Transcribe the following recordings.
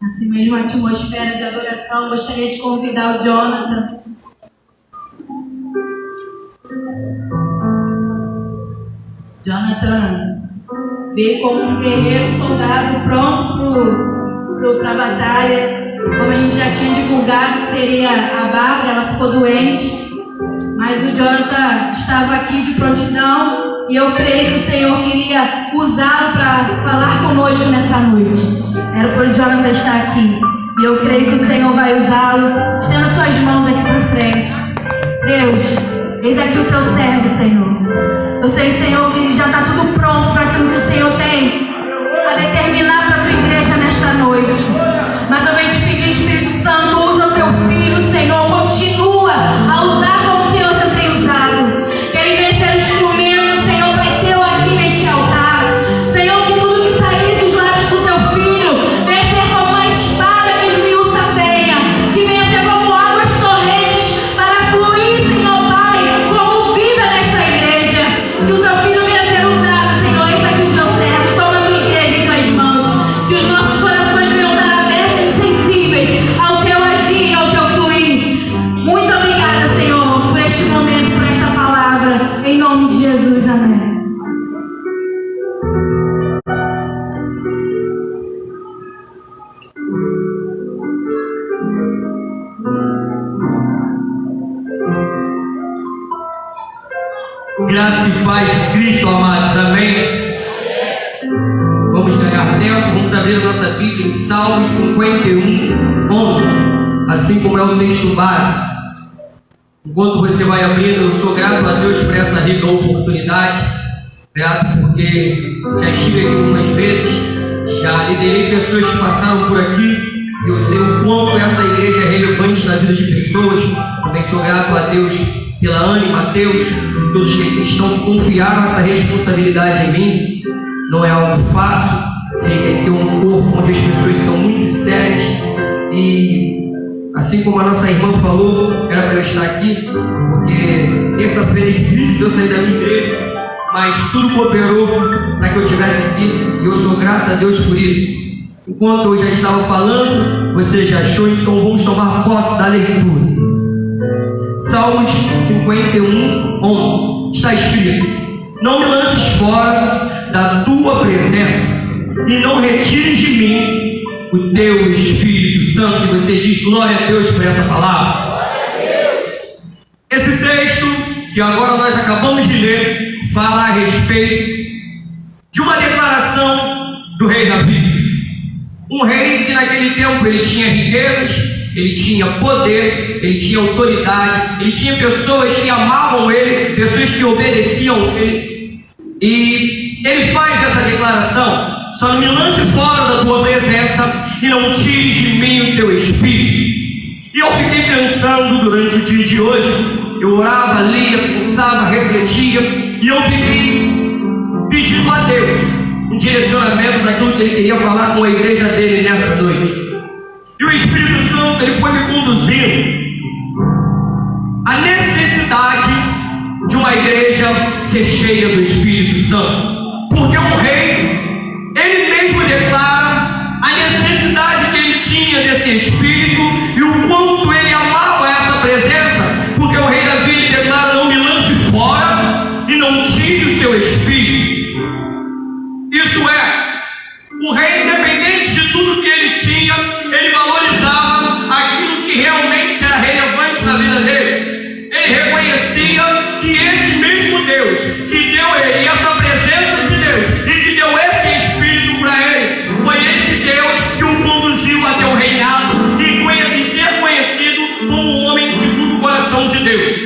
Assim mesmo, a atmosfera de adoração, gostaria de convidar o Jonathan. Jonathan veio como um guerreiro soldado pronto para a batalha. Como a gente já tinha divulgado que seria a Bárbara, ela ficou doente, mas o Jonathan estava aqui de prontidão e eu creio que o Senhor queria usá-lo para falar conosco nessa noite. Era por o Jonathan estar aqui e eu creio que o Senhor vai usá-lo. Estenda suas mãos aqui para frente. Deus, eis aqui o teu servo, Senhor. Eu sei, Senhor, que já está tudo pronto para aquilo que o Senhor tem a determinar para a tua igreja nesta noite. Mas eu venho te pedir, Espírito Santo, usa o teu filho, Senhor, continua a usar como o Senhor já tem usado. Que ele venha ser um instrumento, Senhor, Pai teu aqui neste altar. Senhor, que tudo que sair dos lábios do teu filho venha ser como uma espada que esmiuça a veia, que venha ser como águas torrentes para fluir, Senhor Pai, como vida nesta igreja. Que o teu filho venha ser usado, Senhor, eis aqui o teu servo, toma a tua igreja em tuas mãos. Que os nossos corações venham estar abertos e sensíveis ao teu agir e ao teu fluir. Muito obrigada, Senhor, por este momento, por esta palavra. Em nome de Jesus, amém. Graça e paz de Cristo, amados, amém? Vamos ganhar tempo, vamos abrir a nossa Bíblia em Salmos 51, 11, assim como é o texto base. Enquanto você vai abrindo, eu sou grato a Deus por essa rica oportunidade, grato porque já estive aqui algumas vezes, já liderei pessoas que passaram por aqui, e eu sei o quanto essa igreja é relevante na vida de pessoas. Também sou grato a Deus pela Ana e Mateus, e todos que estão confiaram essa responsabilidade em mim. Não é algo fácil, sei que tem um corpo onde as pessoas são muito sérias, e assim como a nossa irmã falou, era para eu estar aqui, porque terça-feira é difícil de eu sair da minha igreja, mas tudo cooperou para que eu estivesse aqui, e eu sou grato a Deus por isso. Enquanto eu já estava falando, você já achou, então vamos tomar posse da leitura. Salmos 51, 11, está escrito: não me lances fora da tua presença e não retires de mim o teu Espírito Santo. E você diz glória a Deus por essa palavra. Esse texto que agora nós acabamos de ler fala a respeito de uma declaração do rei Davi. Um rei que naquele tempo ele tinha riquezas, ele tinha poder, ele tinha autoridade, ele tinha pessoas que amavam ele, pessoas que obedeciam ele. E ele faz essa declaração: só não me lance fora da tua presença e não tire de mim o teu espírito. E eu fiquei pensando durante o dia de hoje, eu orava, lia, pensava, refletia, e eu fiquei pedindo a Deus um direcionamento daquilo que ele queria falar com a igreja dele nessa noite. E o Espírito Santo ele foi me conduzindo a necessidade de uma igreja ser cheia do Espírito Santo, porque um rei, ele mesmo declara a necessidade que ele tinha desse Espírito e o quanto ele amava essa presença, porque o rei Davi ele declara: não me lance fora e não tire o seu Espírito. Isso é, o rei, independente de tudo que ele tinha, ele valorizava aquilo que realmente era relevante na vida dele. Ele reconhecia que esse mesmo Deus que deu a ele essa presença de Deus e que deu esse Espírito para ele, foi esse Deus que o conduziu até o reinado e ser conhecido como um homem segundo o coração de Deus.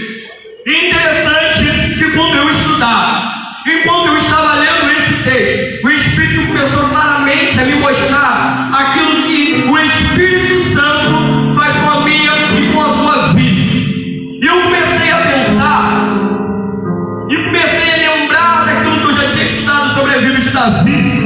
E interessante que quando eu estudava, enquanto eu estava lendo esse texto, o Espírito começou claramente a me mostrar aquilo que o Espírito Santo faz com a minha e com a sua vida. E eu comecei a pensar, e comecei a lembrar daquilo que eu já tinha estudado sobre a vida de Davi.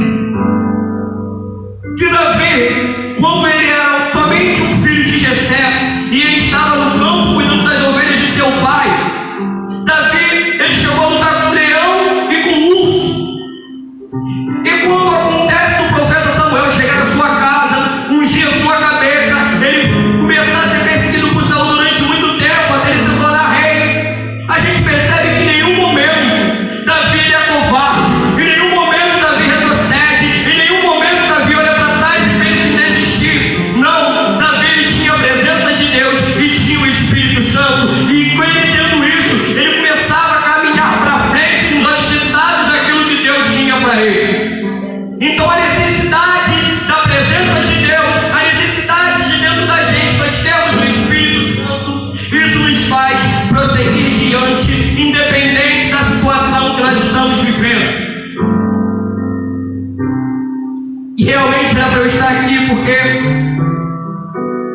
aqui porque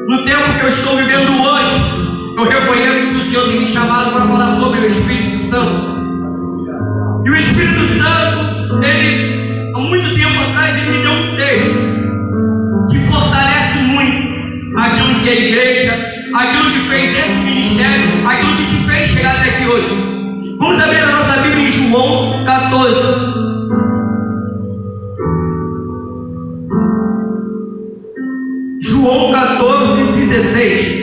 no tempo que eu estou vivendo hoje, eu reconheço que o Senhor tem me chamado para falar sobre o Espírito Santo. E o Espírito Santo, ele, há muito tempo atrás, ele me deu um texto que fortalece muito aquilo que é a igreja, aquilo que fez esse ministério, aquilo que te fez chegar até aqui hoje. Vamos abrir a nossa Bíblia em João 14. João 14, 16.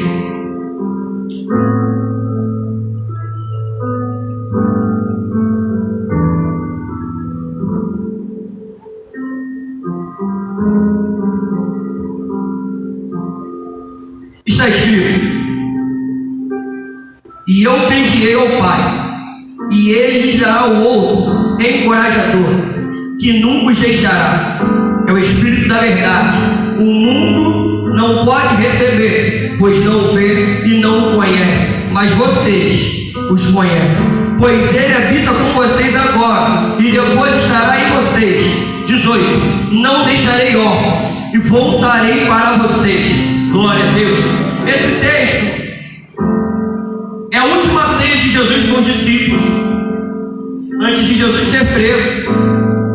Está escrito: e eu pedirei ao Pai, e Ele lhes dará o outro encorajador, que nunca os deixará. É o Espírito da verdade. O mundo não pode receber, pois não vê e não o conhece, mas vocês os conhecem, pois Ele habita com vocês agora, e depois estará em vocês. 18. Não deixarei órfãos, e voltarei para vocês. Glória a Deus. Esse texto é a última ceia de Jesus com os discípulos, antes de Jesus ser preso.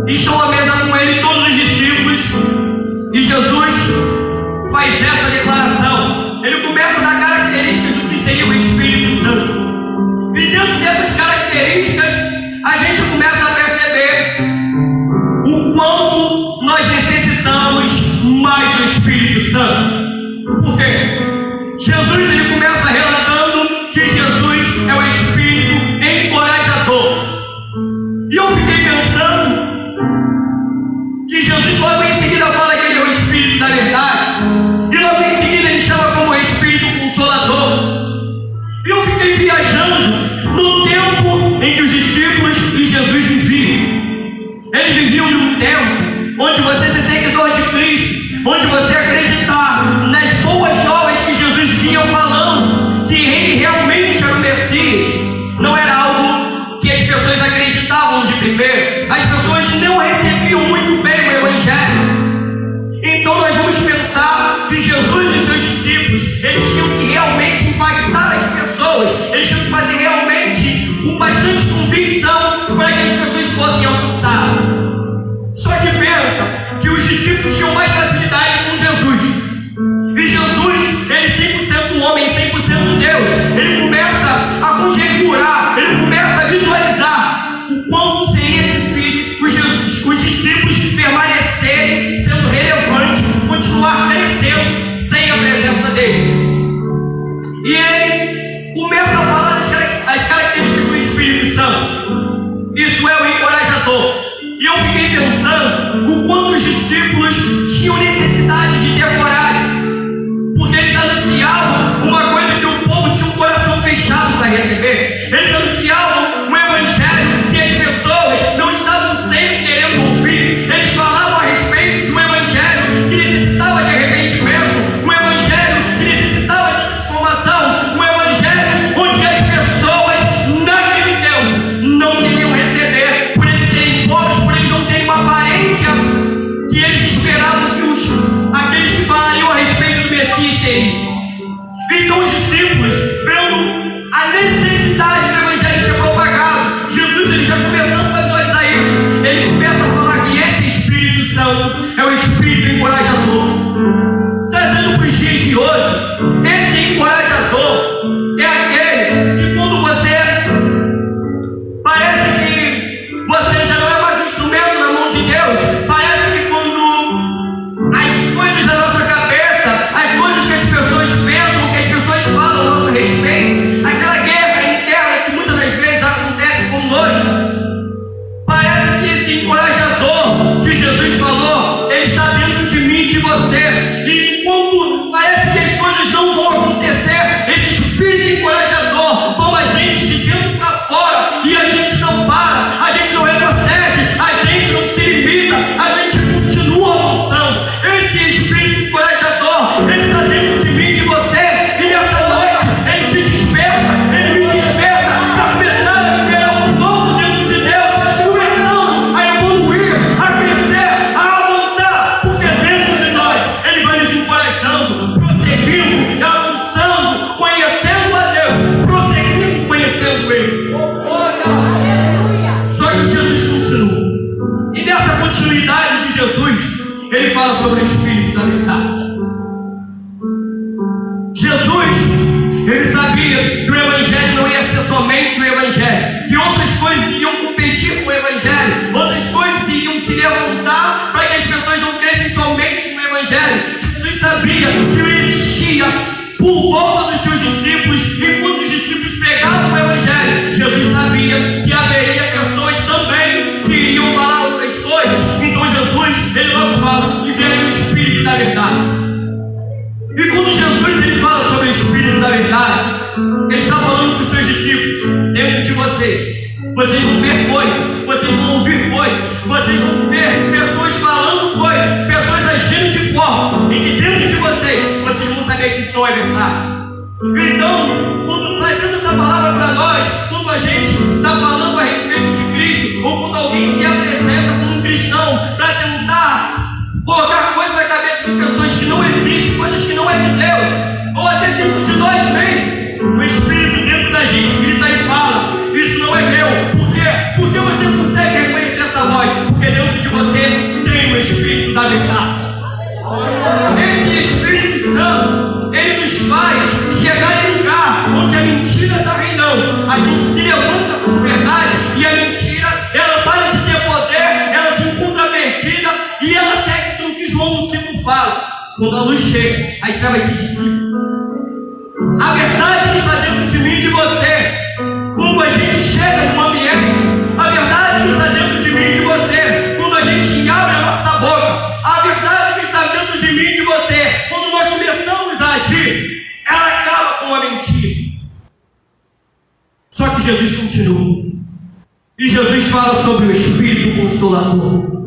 Estão à mesa com ele todos os discípulos, e Jesus faz essa declaração. Ele começa a dar características do que seria o Espírito Santo, e dentro dessas características a gente começa a perceber o quanto nós necessitamos mais do Espírito Santo. Por quê? Jesus, ele começa relatando que Jesus é o Espírito encorajador. E eu fiquei pensando que Jesus logo em seguida fala que ele é o Espírito da verdade, e logo em seguida ele chama como Espírito Consolador. E eu fiquei viajando no tempo em que os discípulos e Jesus viviam. Eles viviam num tempo onde você ser seguidor de Cristo, onde você acreditar nas boas novas que Jesus vinha falando, que ele realmente era o Messias, não era algo que as pessoas acreditavam de primeiro. As pessoas não recebiam muito bem o Evangelho. Então nós vamos pensar que Jesus e seus discípulos, eles tinham que realmente impactar as pessoas, eles tinham que fazer realmente com bastante convicção para que as pessoas fossem alcançadas. Só que pensa que os discípulos tinham mais facilidade com Jesus. E Jesus, ele 100% homem, 100% Deus, ele começa a conjecturar, ele começa a visualizar o quanto seria difícil os discípulos permanecerem sendo relevantes, continuar crescendo sem a presença dele. E ele começa a falar as características do Espírito Santo. Isso é o encorajador. E eu fiquei pensando o quanto os discípulos tinham necessidade de ter coragem, porque eles anunciavam uma coisa que o povo tinha um coração fechado para receber. Eles anunciavam um evangelho que as pessoas não estavam sempre querendo ouvir. Eles falavam a respeito de um evangelho que necessitava de arrependimento, um evangelho que necessitava de transformação, um evangelho onde as pessoas naquele tempo não queriam receber, por eles serem pobres, por eles não terem uma aparência que eles esperavam que aqueles que falariam a respeito do Messias teriam. Então os discípulos, vendo a necessidade do evangelho ser propagado, Jesus, ele já começando a visualizar isso, ele começa a falar que esse Espírito Santo é o Espírito encorajador. Trazendo para os dias de hoje, esse encorajador é aquele que quando você parece que você já não é mais um instrumento na mão de Deus, parece que quando as coisas da nossa cabeça, as coisas que as pessoas pensam, que as pessoas falam a nosso respeito, aquela guerra interna que muitas das vezes acontece conosco, parece que esse encorajador que Jesus falou, ele está dentro de mim e de você. E quando parece que as coisas não vão acontecer, esse marchando, prosseguindo, avançando, conhecendo a Deus, prosseguindo, conhecendo Ele. Só que Jesus continua. E nessa continuidade de Jesus, Ele fala sobre o Espírito da verdade. Jesus, Ele sabia que o Evangelho não ia ser somente o Evangelho, que outras coisas iriam competir com o Evangelho, outras coisas iriam se levantar para que as pessoas não crescem somente no Evangelho. Jesus sabia que existia por volta dos seus discípulos, enquanto os discípulos pregavam o Evangelho, Jesus sabia que haveria pessoas também que iriam falar outras coisas. Então Jesus, Ele logo fala que viria o Espírito da verdade. E quando Jesus ele fala sobre o Espírito da verdade, Ele está falando para os seus discípulos: dentro de vocês vão ver coisas, vocês vão ouvir coisas, vocês vão ver pessoas falando coisas, pessoas agindo de forma em que dentro de vocês vão saber que isso é verdade. Então, quando trazendo essa palavra para nós, quando a gente está falando a respeito de Cristo, ou quando alguém se apresenta como um cristão para tentar colocar coisas na cabeça de pessoas que não existem, coisas que não é de Deus, ou até dentro de nós mesmos, o Espírito dentro da gente grita e fala: isso não é meu. Por quê? Porque você consegue reconhecer essa voz, porque dentro de você tem o Espírito da verdade. Esse Espírito Santo, ele nos faz chegar em um lugar onde a mentira está reinando. A gente se levanta com verdade e a mentira, ela para de ter poder, ela se encontra perdida e ela segue tudo que João no 5 fala. Quando a luz chega, as trevas se dissipam. A verdade que está dentro de mim e de você, quando a gente chega num ambiente, a verdade que está dentro de mim e de você, quando a gente abre a nossa boca, a verdade que está dentro de mim e de você, quando nós começamos a agir, ela acaba com a mentira. Só que Jesus continua. E Jesus fala sobre o Espírito Consolador.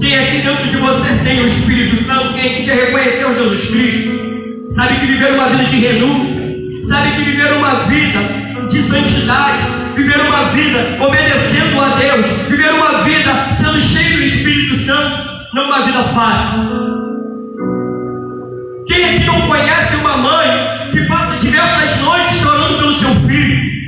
Quem aqui dentro de você tem o Espírito Santo? Quem aqui já reconheceu Jesus Cristo? Sabe que viver uma vida de renúncia, sabe que viver uma vida de santidade, viver uma vida obedecendo a Deus, viver uma vida sendo cheio do Espírito Santo, não é uma vida fácil. Quem aqui não conhece uma mãe que passa diversas noites chorando pelo seu filho?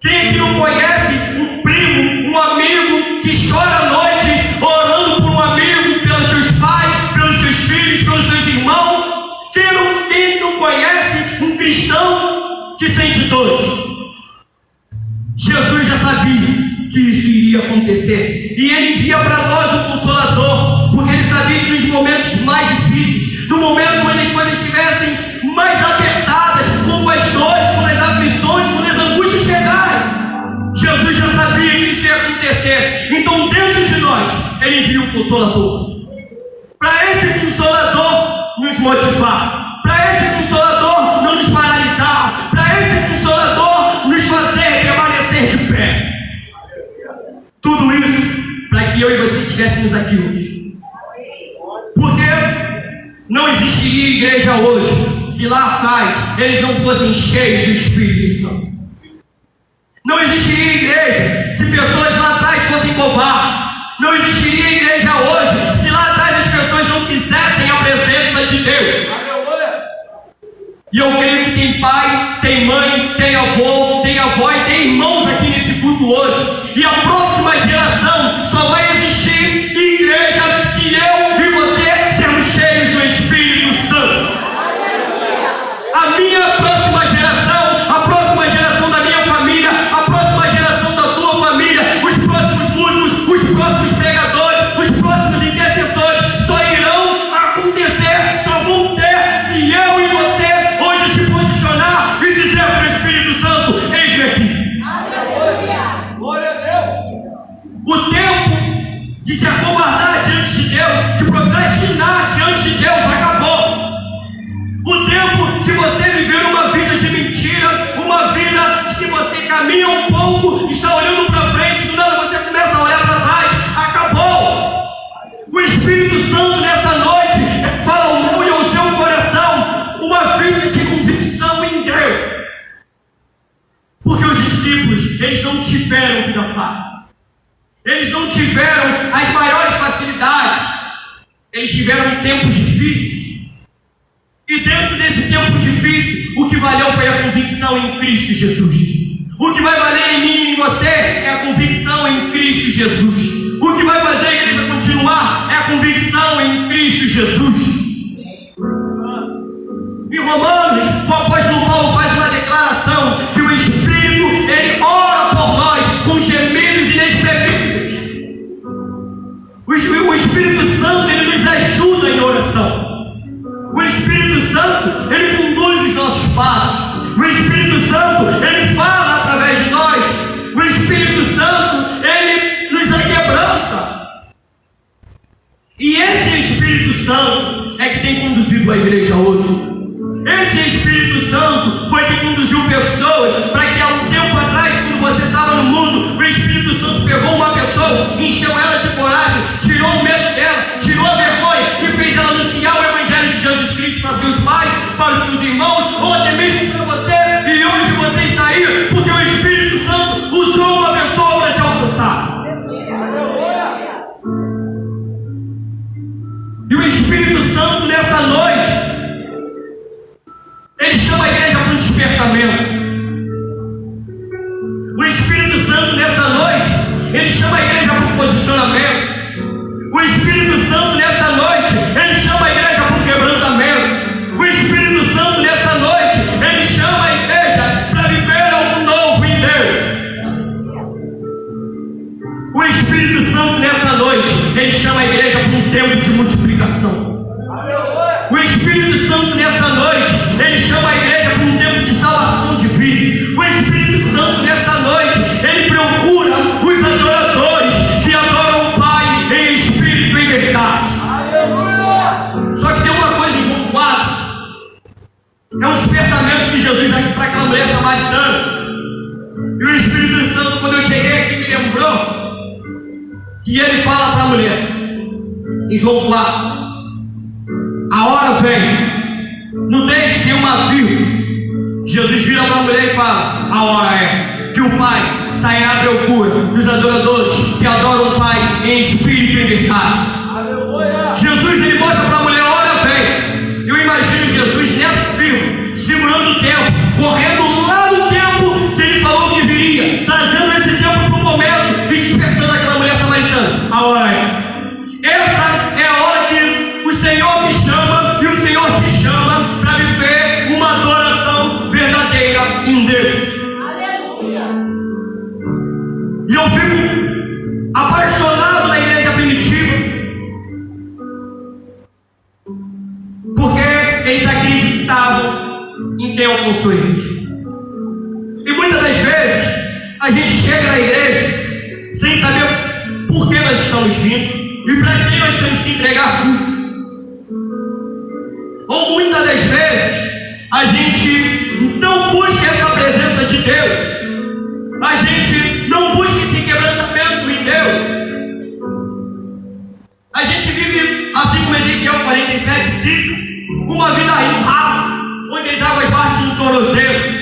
Quem aqui não conhece um primo, um amigo que chora à noite orando por um amigo, pelos seus pais, pelos seus filhos, pelos seus irmãos? Quem não conhece um cristão que sente dores? Jesus já sabia que isso iria acontecer, e Ele envia para nós o Consolador, porque Ele sabia que nos momentos mais difíceis, no momento quando as coisas estivessem mais apertadas, quando as dores, quando as aflições, quando as angústias chegarem, Jesus já sabia que isso ia acontecer. Então dentro de nós Ele envia o Consolador, para esse Consolador nos motivar, para esse Consolador não nos paralisar, para esse Consolador nos fazer permanecer de pé. Tudo isso para que eu e você estivéssemos aqui hoje. Porque não existiria igreja hoje se lá atrás eles não fossem cheios do Espírito Santo. Não existiria igreja se pessoas lá atrás fossem covardes. Não existiria igreja hoje se lá atrás as pessoas não quisessem a presença de Deus. E eu creio que tem pai, tem mãe, tem avô e tem irmãos aqui nesse culto hoje. E a próxima geração só vai existir igreja se eu e você sermos cheios do Espírito Santo. A minha próxima geração, a próxima geração da minha família, a próxima geração da tua família, os próximos músicos, os próximos pregadores, os próximos intercessores só irão acontecer, só vão ter se eu e você hoje se posicionar e dizer para o Espírito Santo: eis-me aqui. Glória a Deus. O tempo de se acovardar diante de Deus, de procrastinar diante de Deus, acabou. O tempo de você viver uma vida de mentira, uma vida de que você caminha um pouco, está olhando para frente, do nada você começa a olhar para trás, acabou. O Espírito Santo nessa noite fala ao meu e ao seu coração uma vida de convicção em Deus. Porque os discípulos, eles não tiveram vida fácil. Eles não tiveram as maiores facilidades. eles tiveram tempos difíceis. E dentro desse tempo difícil, o que valeu foi a convicção em Cristo Jesus. O que vai valer em mim e em você é a convicção em Cristo Jesus. O que vai fazer a igreja continuar é a convicção em Cristo Jesus. Em Romanos, o apóstolo Paulo faz uma declaração que o Espírito, ele ora por nós com gemidos inexprimíveis. O Espírito Santo, ele nos ajuda em oração. O Espírito Santo, ele conduz os nossos passos. O Espírito Santo, ele fala através de nós. O Espírito Santo, ele nos aquebranta. E esse Espírito Santo é que tem conduzido a igreja hoje. Esse Espírito Santo foi que conduziu pessoas para que há um tempo atrás, quando você estava no mundo, o Espírito Santo pegou uma pessoa, encheu ela de coragem, tirou o medo dela, tirou a vergonha e fez ela anunciar o Evangelho de Jesus Cristo para seus pais, para os seus irmãos, ou até mesmo para você. E hoje você está aí porque o Espírito Santo usou uma pessoa para te alcançar. E o Espírito Santo nessa noite, ele chama a igreja para um despertamento. O Espírito Santo nessa noite, ele chama a igreja para um posicionamento. O Espírito Santo nessa noite, ele chama a igreja para um quebrantamento. O Espírito Santo nessa noite, ele chama a igreja para viver algo novo em Deus. O Espírito Santo nessa noite, ele chama a igreja para um tempo de multiplicação. O Espírito Santo nessa noite, ele chama a igreja para um tempo de salvação de vida. O Espírito Santo nessa noite, ele procura os adoradores que adoram o Pai em espírito e verdade. Só que tem uma coisa em João 4, é um despertamento que Jesus dá aqui para aquela mulher samaritana. E o Espírito Santo, quando eu cheguei aqui, me lembrou que ele fala para a mulher em João 4: a hora vem. No texto tem uma vírgula. Jesus vira para a mulher e fala: a hora é que o Pai sairá à procura dos adoradores que adoram o Pai em espírito e verdade. Jesus, ele mostra para a mulher: a hora vem. Eu imagino Jesus nessa vírgula, segurando o tempo, correndo lá no tempo que ele falou que viria, trazendo esse tempo para o momento e despertando aquela mulher samaritana. A hora é. Essa é a hora que o Senhor me chama e o Senhor te chama para viver uma adoração verdadeira em Deus. Aleluia. E eu fico apaixonado na igreja primitiva, porque eles acreditavam em quem alcançou eles. E muitas das vezes a gente chega na igreja sem saber por que nós estamos vindo e para quem nós temos que entregar tudo. Ou muitas das vezes a gente não busca essa presença de Deus, a gente não busca esse quebrantamento em Deus. A gente vive, assim como Ezequiel 47:5, uma vida rasa, onde as águas batem no tornozelo.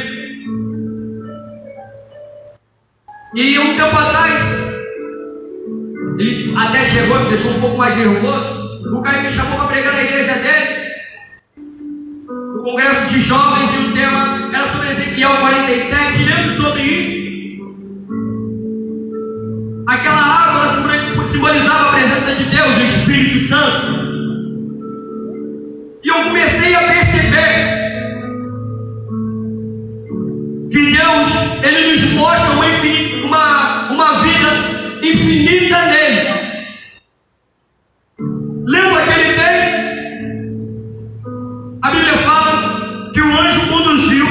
E um tempo atrás, ele até chegou, me deixou um pouco mais nervoso. O cara me chamou para pregar na igreja dele, no congresso de jovens, e o tema era sobre Ezequiel 47, lendo sobre isso. Aquela água simbolizava a presença de Deus, o Espírito Santo. E eu comecei a perceber que Deus, ele nos mostra uma vida infinita nele. Lendo aquele texto, a Bíblia fala que o anjo conduziu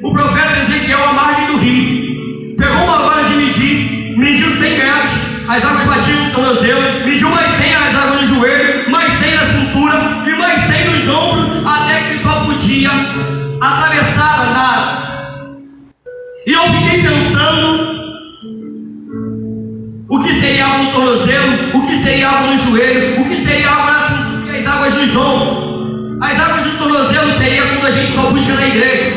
o profeta Ezequiel à margem do rio, pegou uma vara de medir, mediu 100 metros, as águas batiam no tornozelo, mediu mais 100 as águas no joelho, mais 100 na cintura e mais 100 nos ombros, até que só podia atravessar a nada. E eu fiquei pensando o que seria água no tornozelo, o que seria água no joelho, o que seria água na cintura e as águas nos ombros. As águas do tornozelo seria quando a gente só busca na igreja.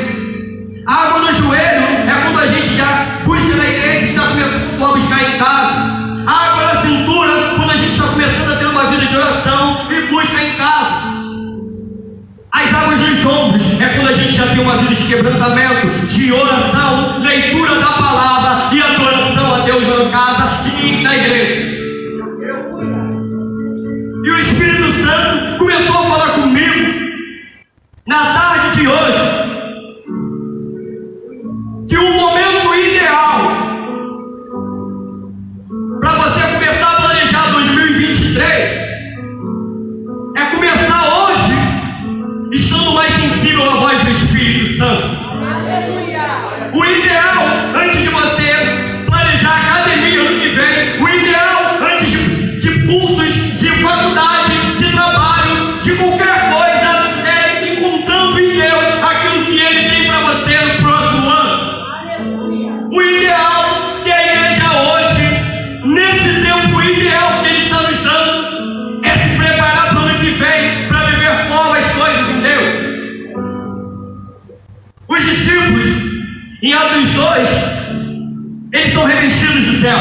A água no joelho é quando a gente já busca na igreja e já começou a buscar em casa. A água na cintura, quando a gente está começando a ter uma vida de oração e busca ter uma vida de quebrantamento, de oração, leitura da palavra e adoração a Deus na casa e na igreja. E o Espírito Santo começou a falar comigo na tarde de hoje que o momento ideal para você começar a planejar 2023 é começar hoje estando mais sensível à voz do Espírito Santo. O ideal, antes de você planejar a academia ano que vem, o ideal antes de cursos, de faculdade, de trabalho, de qualquer coisa, é encontrando em Deus aquilo que Ele tem para você no próximo ano. O ideal que a igreja hoje, nesse tempo ideal que Ele está nos dando, é se preparar para o ano que vem, para viver novas coisas em Deus. Os discípulos, em Atos 2, eles são revestidos do céu.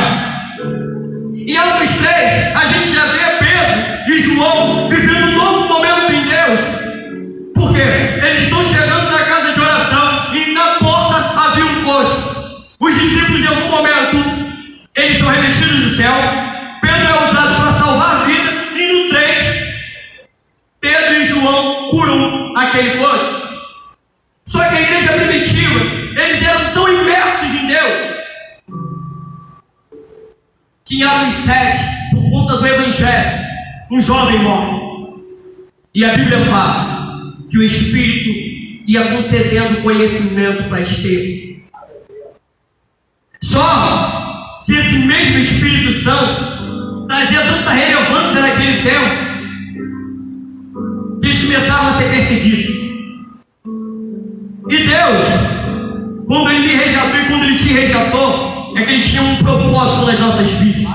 Em Atos 3, a gente já vê Pedro e João vivendo um novo momento em Deus. Por quê? Eles estão chegando na casa de oração e na porta havia um posto. Os discípulos, em algum momento, eles são revestidos do céu. Pedro é usado para salvar a vida. E no 3, Pedro e João curam aquele posto. Só que a igreja primitiva, eles eram tão imersos em Deus, que em Atos 7, por conta do Evangelho, um jovem morre. E a Bíblia fala que o Espírito ia concedendo conhecimento para Estevão. Só que esse mesmo Espírito Santo trazia tanta relevância naquele tempo, que eles começaram a ser perseguidos. E Deus, quando Ele me resgatou e quando Ele te resgatou, é que Ele tinha um propósito nas nossas vidas.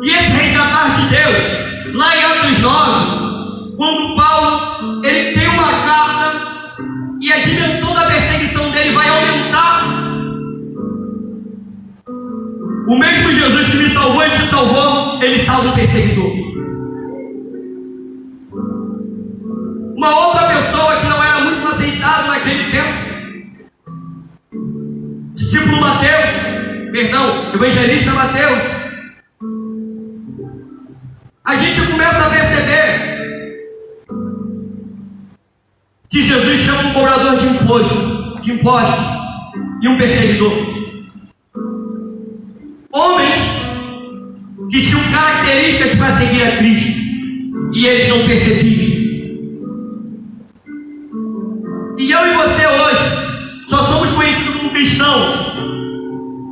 E esse resgatar de Deus, lá em Atos 9, quando Paulo, ele tem uma carta e a dimensão da perseguição dele vai aumentar. O mesmo Jesus que me salvou e te salvou, Ele salva o perseguidor. Uma outra pessoa que não era muito aceitada naquele tempo, discípulo evangelista Mateus, a gente começa a perceber que Jesus chama um cobrador de impostos e um perseguidor. Homens que tinham características para seguir a Cristo e eles não percebiam. E eu e você hoje só somos conhecidos como cristãos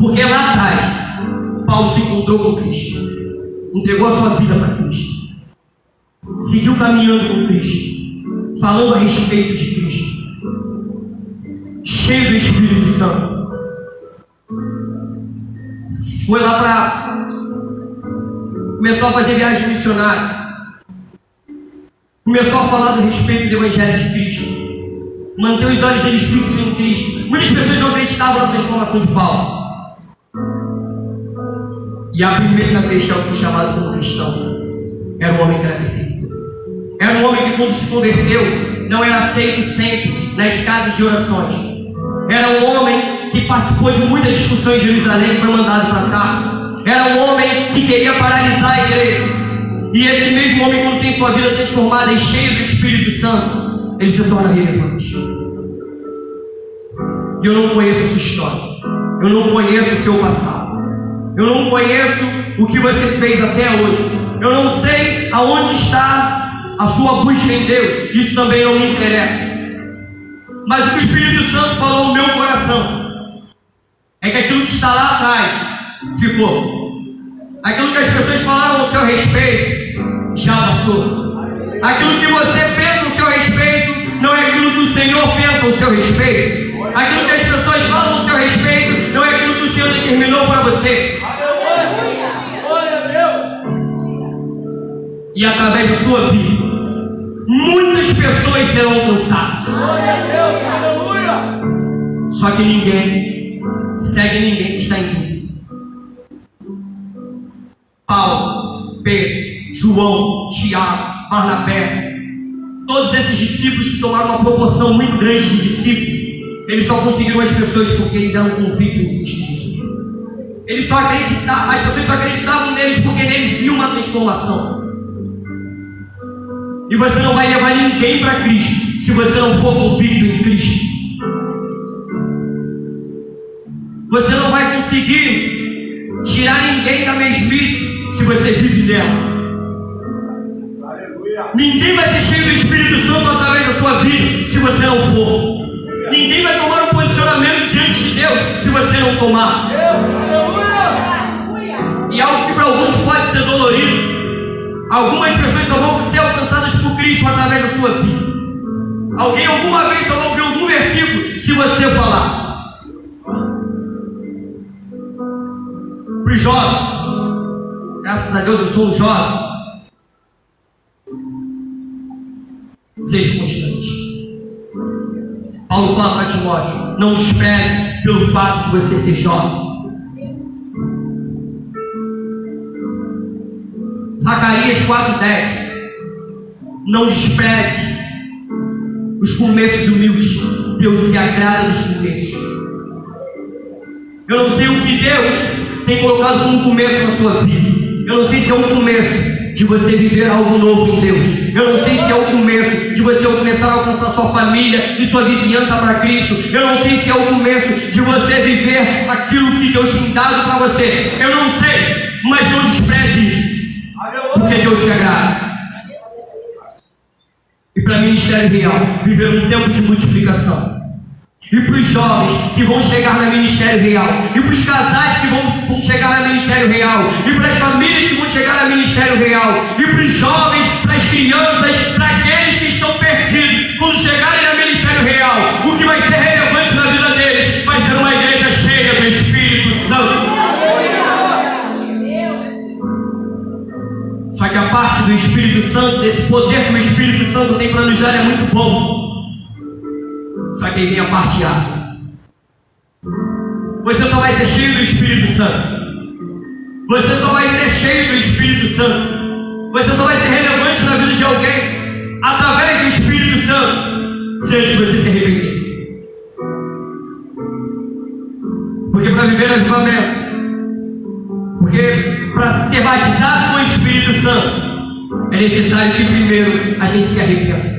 porque lá atrás Paulo se encontrou com Cristo, entregou a sua vida para Cristo, seguiu caminhando com Cristo, falando a respeito de Cristo, cheio do Espírito Santo. Foi lá para... começou a fazer viagem missionária, começou a falar a respeito do Evangelho de Cristo, manter os olhos deles fixos em Cristo. Muitas pessoas não acreditavam na transformação de Paulo. E a primeira vez que eu fui chamado como cristão, era um homem que era perseguido. Era um homem que, quando se converteu, não era aceito sempre nas casas de orações. Era um homem que participou de muitas discussões em Jerusalém e foi mandado para casa. Era um homem que queria paralisar a igreja. E esse mesmo homem, quando tem sua vida transformada e cheio do Espírito Santo, ele se torna relevante. E eu não conheço a sua história. Eu não conheço o seu passado. Eu não conheço o que você fez até hoje. Eu não sei aonde está a sua busca em Deus. Isso também não me interessa. Mas o que o Espírito Santo falou no meu coração é que aquilo que está lá atrás ficou. Aquilo que as pessoas falaram ao seu respeito já passou. Aquilo que você pensa ao seu respeito não é aquilo que o Senhor pensa ao seu respeito. Aquilo que as pessoas falam ao seu respeito não é aquilo que o Senhor determinou para você. E através da sua vida, muitas pessoas serão alcançadas. Só que ninguém segue ninguém que está em dúvida. Paulo, Pedro, João, Tiago, Barnabé, Todos esses discípulos que tomaram uma proporção muito grande de discípulos, eles só conseguiram as pessoas porque eles eram convictos em Cristo Jesus. Eles só acreditavam, as pessoas só acreditavam neles porque neles viam uma transformação. E você não vai levar ninguém para Cristo se você não for convicto em Cristo. Você não vai conseguir tirar ninguém da mesmice se você vive nela. Ninguém vai ser cheio do Espírito Santo através da sua vida se você não for. Ninguém vai tomar um posicionamento diante de Deus se você não tomar. E algo que para alguns pode ser dolorido. Algumas pessoas só vão ser alcançadas por Cristo através da sua vida. Alguém alguma vez só vai ouvir algum versículo se você falar. Para os jovens, graças a Deus eu sou um jovem. Seja constante. Paulo fala para Timóteo: não despreze pelo fato de você ser jovem. Zacarias 4:10. Não despreze os começos humildes. Deus se agrada dos começos. Eu não sei o que Deus tem colocado como começo na sua vida. Eu não sei se é um começo de você viver algo novo em Deus. Eu não sei se é o começo de você começar a alcançar sua família e sua vizinhança para Cristo. Eu não sei se é o começo de você viver aquilo que Deus tem dado para você. Eu não sei, mas não despreze isso, porque Deus se agrada. E para Ministério Real, viver um tempo de multiplicação. E para os jovens que vão chegar no Ministério Real, e para os casais que vão chegar no Ministério Real, e para as famílias que vão chegar no Ministério Real, e para os jovens, para as crianças, para aqueles que estão perdidos, quando chegarem no Ministério Real, o que vai ser relevante na vida deles vai ser uma igreja cheia do Espírito Santo. Só que a parte do Espírito Santo, desse poder que o Espírito Santo tem para nos dar, é muito bom. Só que aí vem a parte A. Você só vai ser cheio do Espírito Santo. Você só vai ser cheio do Espírito Santo. Você só vai ser relevante na vida de alguém através do Espírito Santo, se antes você se arrepender. Porque para viver avivamento, porque para ser batizado com o Espírito Santo, é necessário que primeiro a gente se arrependa.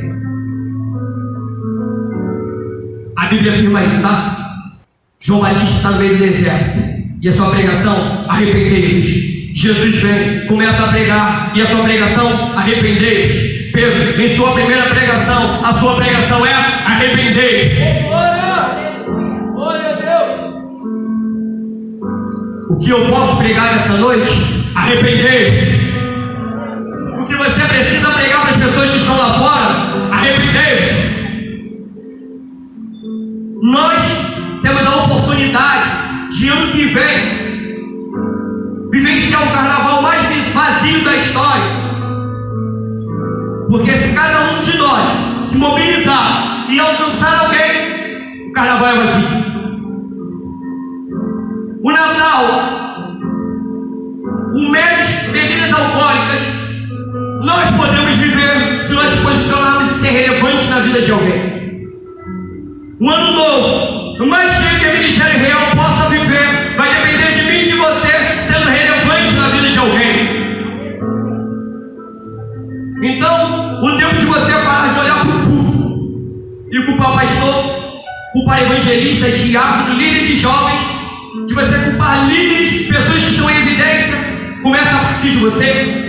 A Bíblia afirma isso, tá? João Batista está no meio do deserto, e a sua pregação: arrependei-vos. Jesus vem, começa a pregar, e a sua pregação: arrependei-vos. Pedro, em sua primeira pregação, a sua pregação é: arrependei-vos. Glória a Deus. O que eu posso pregar nessa noite? Arrependei-vos. O que você precisa pregar para as pessoas que estão lá fora? Arrependei-vos. Nós temos a oportunidade de ano que vem vivenciar o carnaval mais vazio da história. Porque se cada um de nós se mobilizar e alcançar alguém, o carnaval é vazio. O Natal, o mês de bebidas alcoólicas, nós podemos viver se nós se posicionarmos e ser relevantes na vida de alguém. O ano novo, o mais cheio que o Ministério Real possa viver, vai depender de mim e de você sendo relevante na vida de alguém. Então, o tempo de você parar de olhar para o público e culpar pastor, culpar evangelista, diácono, líder de jovens, de você culpar líderes, pessoas que estão em evidência, começa a partir de você.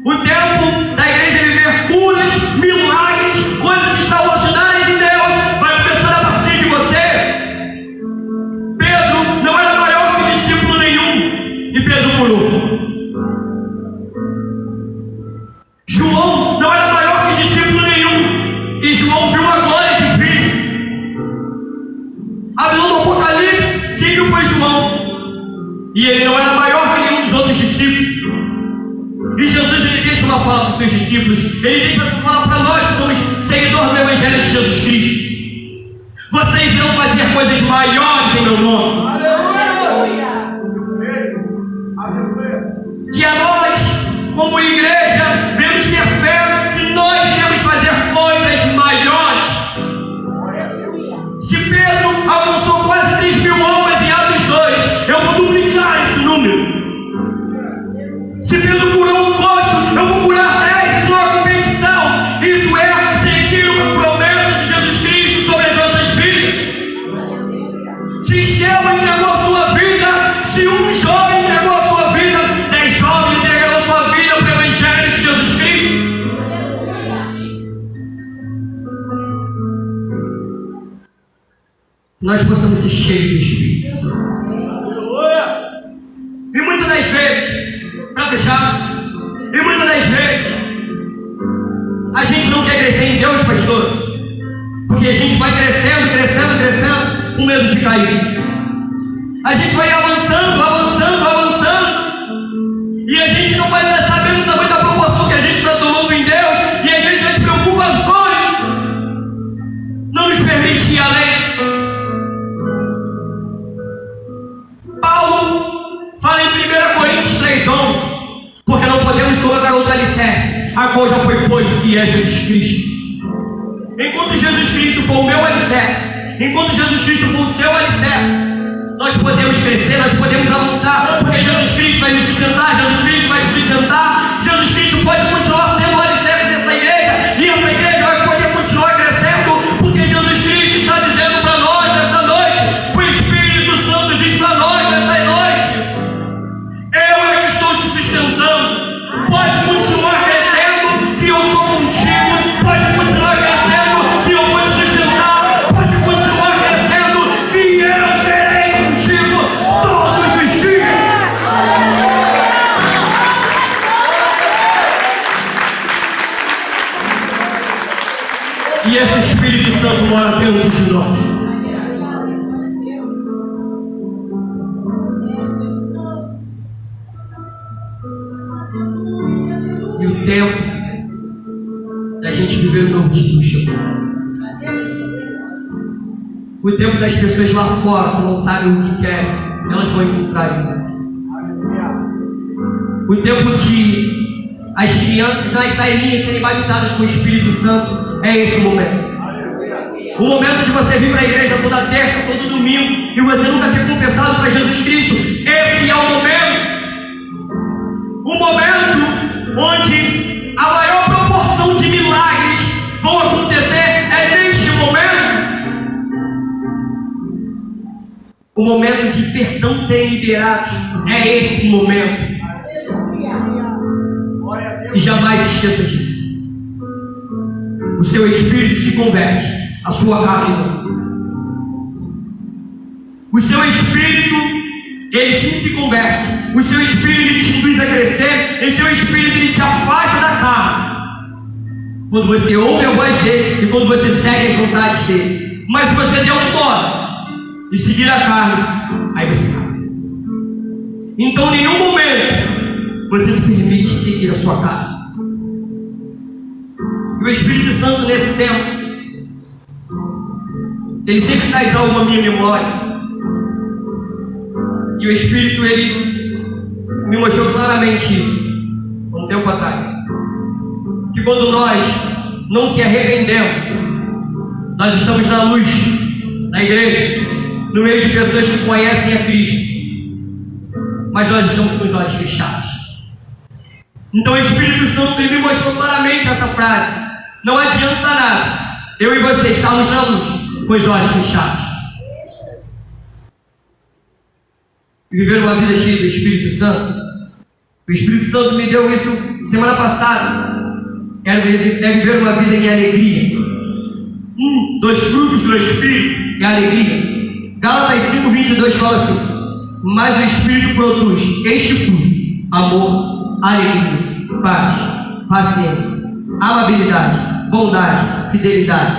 O tempo da igreja viver curas, milagres, coisas extraordinárias em Deus vai começar a partir de você. Pedro não era maior que discípulo nenhum, e Pedro curou. João não era maior que discípulo nenhum, e João viu a glória divina. A visão do Apocalipse, quem viu foi João, e ele não era maior que nenhum dos outros discípulos. E Jesus, ele deixa uma fala para os seus discípulos, ele deixa essa fala para nós que somos seguidores do Evangelho de Jesus Cristo: vocês irão fazer coisas maiores em meu nome. Aleluia! Que a nós, como igreja, nós possamos ser cheios do Espírito Santo. E muitas das vezes, para fechar, e muitas das vezes, a gente não quer crescer em Deus, pastor, porque a gente vai crescendo, crescendo, crescendo, com medo de cair. A gente vai avançando, avançando, avançando, e a gente não vai estar sabendo o tamanho da proporção que a gente está tomando em Deus, e às vezes as preocupações não nos permitem ir além. Paulo fala em 1 Coríntios 3:11, porque não podemos colocar outro alicerce, a qual já foi posto, que é Jesus Cristo. Enquanto Jesus Cristo for o meu alicerce, enquanto Jesus Cristo for o seu alicerce, nós podemos crescer, nós podemos avançar, porque Jesus Cristo vai me sustentar, Jesus Cristo vai me sustentar, Jesus Cristo pode continuar sendo o alicerce dessa igreja, e essa igreja vai poder continuar crescendo, porque Jesus Cristo está dizendo para nós nessa noite, o Espírito Santo diz para nós nessa noite: eu é que estou te sustentando, pode continuar crescendo, que eu sou contigo, pode continuar crescendo, que eu vou te sustentar, pode continuar crescendo, que eu serei contigo todos os dias. E esse Espírito Santo mora dentro de nós. E o tempo da gente viver o novo título chegou. O tempo das pessoas lá fora que não sabem o que querem, elas vão encontrar em Deus. O tempo de as crianças nas salinhas serem batizadas com o Espírito Santo, é esse o momento. O momento de você vir para a igreja toda terça, todo domingo, e você nunca ter confessado para Jesus Cristo, esse é o momento. O momento onde a maior proporção de milagres vão acontecer é neste momento. O momento de perdão serem liberados é esse momento. E jamais esqueça disso. O seu espírito se converte, a sua carne não. O seu espírito, ele sim se converte. O seu espírito, ele te induz a crescer. E o seu espírito, ele te afasta da carne. Quando você ouve a voz dele e quando você segue as vontades dele. Mas se você der um nó e seguir a carne, aí você cai. Então, em nenhum momento você se permite seguir a sua carne. E o Espírito Santo, nesse tempo, ele sempre traz algo à minha memória. E o Espírito, ele me mostrou claramente isso, um tempo atrás. Que quando nós não se arrependemos, nós estamos na luz, na igreja, no meio de pessoas que conhecem a Cristo, mas nós estamos com os olhos fechados. Então o Espírito Santo, ele me mostrou claramente essa frase: não adianta nada eu e você estarmos na luz com os olhos fechados. E viver uma vida cheia do Espírito Santo. O Espírito Santo me deu isso semana passada. É viver uma vida em alegria. Dos frutos do Espírito é alegria. Gálatas 5:22 fala assim: mas o Espírito produz este fruto: amor, alegria, paz, paciência, amabilidade, bondade, fidelidade.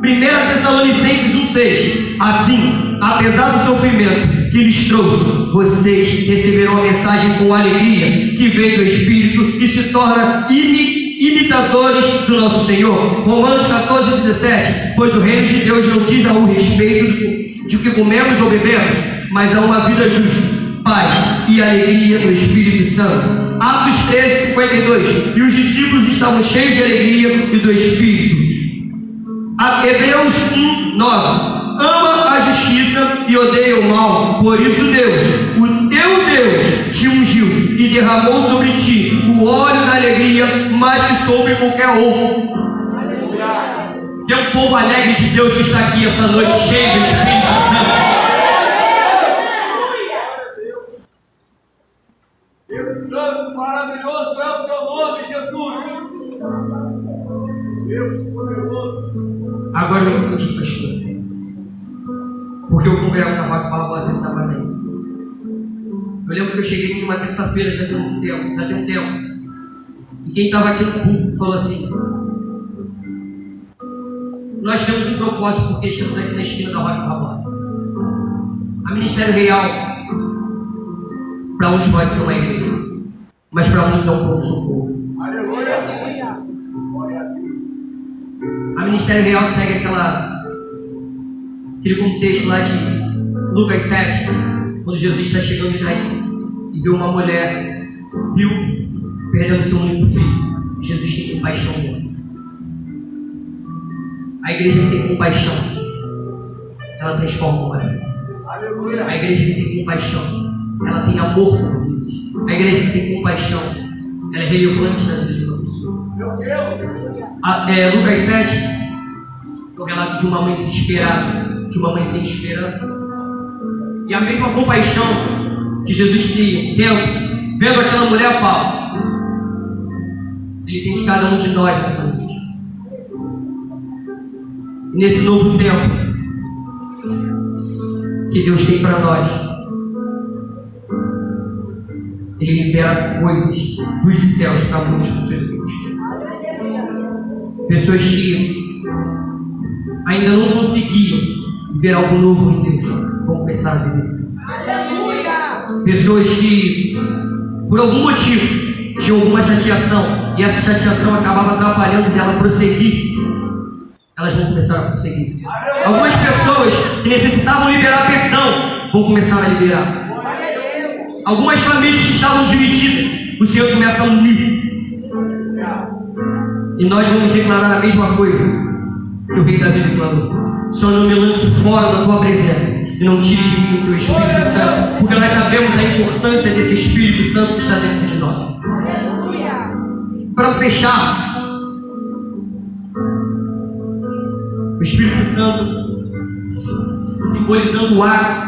1 Tessalonicenses 1:6: assim, apesar do sofrimento que lhes trouxe, vocês receberão a mensagem com alegria que veio do Espírito e se torna imitadores do nosso Senhor. Romanos 14:17: pois o reino de Deus não diz ao respeito de que comemos ou bebemos, mas a uma vida justa, paz e alegria do Espírito Santo. Atos 13:52: e os discípulos estavam cheios de alegria e do Espírito. Hebreus 1:9: ama a justiça e odeia o mal, por isso Deus, o teu Deus, te ungiu e derramou sobre ti o óleo da alegria, mais que sobre qualquer outro. Tem um povo alegre de Deus que está aqui essa noite, cheio do Espírito Santo. Deus Santo, maravilhoso é o teu nome, Jesus. Deus poderoso. Agora eu vou te pastor. Roque Barbosa estava ali. Eu lembro que eu cheguei aqui uma terça-feira, já tem um tempo. E quem estava aqui no púlpito falou assim: nós temos um propósito porque estamos aqui na esquina da Roque Barbosa. A Ministério Real, para uns pode ser uma igreja, mas para muitos é um pronto-socorro. A Ministério Real segue aquele contexto lá de Lucas 7, quando Jesus está chegando em Caim e vê uma mulher perdendo seu único filho. Jesus tem compaixão dela. A igreja que tem compaixão, ela transforma uma vida. A igreja que tem compaixão, ela tem amor por vidas. A igreja que tem compaixão, ela é relevante na vida de uma pessoa. Lucas 7 é o relato de uma mãe desesperada, de uma mãe sem esperança. E a mesma compaixão que Jesus tinha, vendo aquela mulher, Paulo, Ele tem de cada um de nós nessa noite. E nesse novo tempo que Deus tem para nós, Ele libera coisas dos céus para muitas pessoas que buscam. Pessoas que ainda não conseguiam ver algo novo em Deus, vão começar a viver. Pessoas que, por algum motivo, tinham alguma chateação, e essa chateação acabava atrapalhando dela prosseguir, elas vão começar a prosseguir. Algumas pessoas que necessitavam liberar perdão vão começar a liberar. Algumas famílias que estavam divididas, o Senhor começa a unir. E nós vamos declarar a mesma coisa que o rei Davi declarou: Senhor, não me lance fora da tua presença e não tire de mim o teu Espírito Santo, porque nós sabemos a importância desse Espírito Santo que está dentro de nós. Para fechar, o Espírito Santo simbolizando o ar.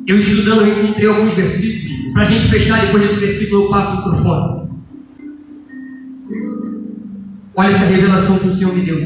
Eu estudando, eu encontrei alguns versículos. Para a gente fechar, depois desse versículo eu passo o microfone. Olha essa revelação que o Senhor me deu.